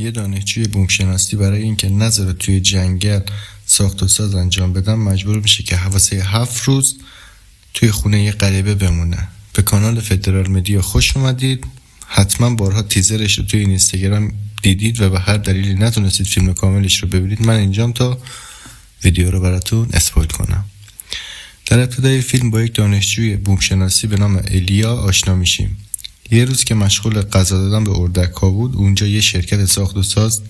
یه دانشجوی بومشناسی برای اینکه نذاره توی جنگل ساخت و ساز انجام بدن مجبور میشه که واسه 7 روز توی خونه یه غریبه بمونه. به کانال فدرال مدیا خوش اومدید. حتما بارها تیزرش رو توی اینستاگرام دیدید و به هر دلیلی نتونستید فیلم کاملش رو ببینید. من اینجام تا ویدیو رو براتون اسپویل کنم. در ابتدای فیلم با یک دانشجوی بومشناسی به نام الیا آشنا میشیم. یه روز که مشغول غذا دادن به اردک‌ها بود، اونجا یه شرکت ساخت و ساز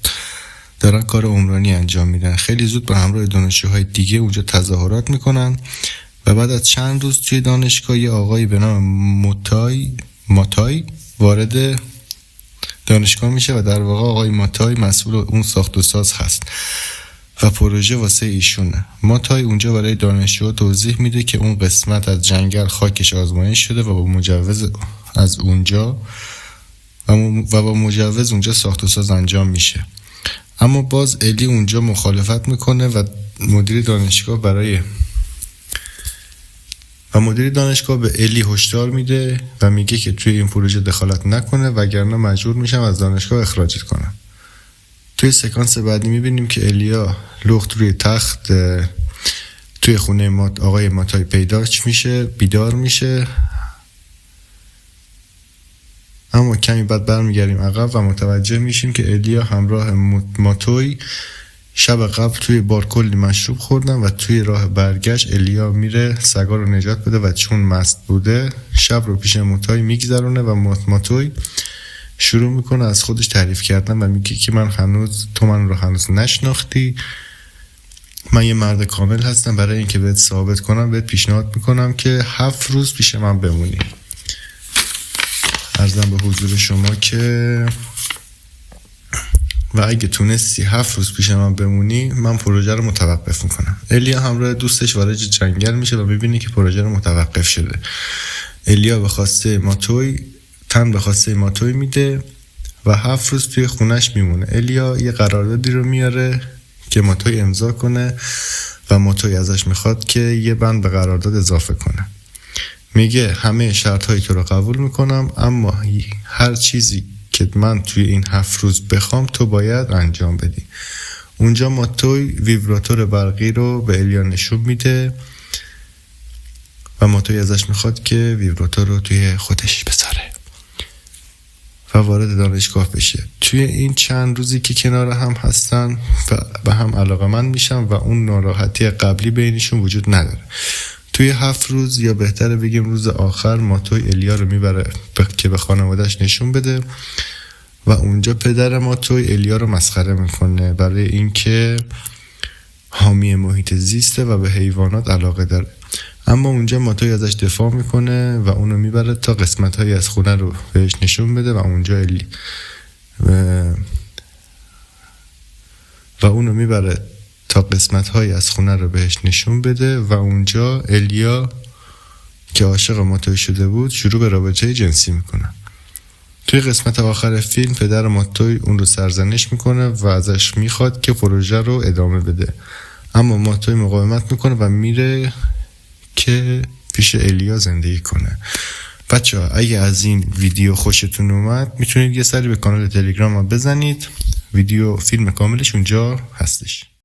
دارن کار عمرانی انجام میدن. خیلی زود با همراه دانشجوهای دیگه اونجا تظاهرات میکنن و بعد از چند روز توی دانشگاه یه آقایی به نام ماتای وارد دانشگاه میشه و در واقع آقای ماتای مسئول اون ساخت و ساز هست و پروژه واسه ایشونه. ماتای اونجا برای دانشجوها توضیح میده که اون قسمت از جنگل خاکش آزمایش شده و با مجوز از اونجا با مجوز اونجا ساخت و ساز انجام میشه. اما باز الی اونجا مخالفت میکنه و مدیر دانشگاه به الی هشدار میده و میگه که توی این پروژه دخالت نکنه وگرنه مجبور میشم از دانشگاه اخراجت کنم. توی سکانس بعدی میبینیم که الیا لخت روی تخت توی خونه آقای ماتای بیدار میشه. اما کمی بعد برمیگردیم عقب و متوجه میشیم که الیا همراه ماتوی شب قبل توی بار کلی مشروب خوردن و توی راه برگشت الیا میره سگا رو نجات بده و چون مست بوده شب رو پیش ماتوی میگذرونه و ماتوی شروع میکنه از خودش تعریف کردن و میگه که تو من رو هنوز نشناختی. من یه مرد کامل هستم. برای اینکه بهت ثابت کنم بهت پیشنهاد میکنم که 7 روز پیش من بمونی. عرضم به حضور شما که و اگه تونستی 7 روز پیش من بمونی من پروژه رو متوقف میکنم. الیا همراه دوستش وارد جنگل میشه و میبینی که پروژه رو متوقف شده. الیا به خواسته ماتوی میده و 7 روز توی خونش میمونه. الیا یه قراردادی رو میاره که ماتوی امضا کنه و ماتوی ازش میخواد که یه بند به قرارداد اضافه کنه. میگه همه شرطهای تو رو قبول میکنم اما هر چیزی که من توی این 7 روز بخوام تو باید انجام بدی. اونجا ماتوی ویبراتور برقی رو به الیا نشون میده و ماتوی ازش میخواد که ویبراتور رو توی خودش بذاره و وارد دانشگاه بشه. توی این چند روزی که کنار هم هستن و هم علاقه‌مند میشن و اون ناراحتی قبلی بینشون وجود نداره. توی 7 روز یا بهتره بگیم روز آخر ماتوی الیا رو میبره که به خانوادهش نشون بده و اونجا پدر ماتوی الیا رو مسخره میکنه برای اینکه حامی محیط زیسته و به حیوانات علاقه داره. اما اونجا ماتوی ازش دفاع میکنه و اونو میبره تا قسمت‌هایی از خونه رو بهش نشون بده و اونجا الیا که عاشق ماتوی شده بود شروع به رابطه جنسی میکنه. توی قسمت آخر فیلم پدر ماتوی اون رو سرزنش میکنه و ازش میخواد که پروژه رو ادامه بده اما ماتوی مقاومت میکنه و میره که پیش الیا زندگی کنه. بچه‌ها اگه از این ویدیو خوشتون اومد میتونید یه سری به کانال تلگرام بزنید. فیلم کاملش اونجا هستش.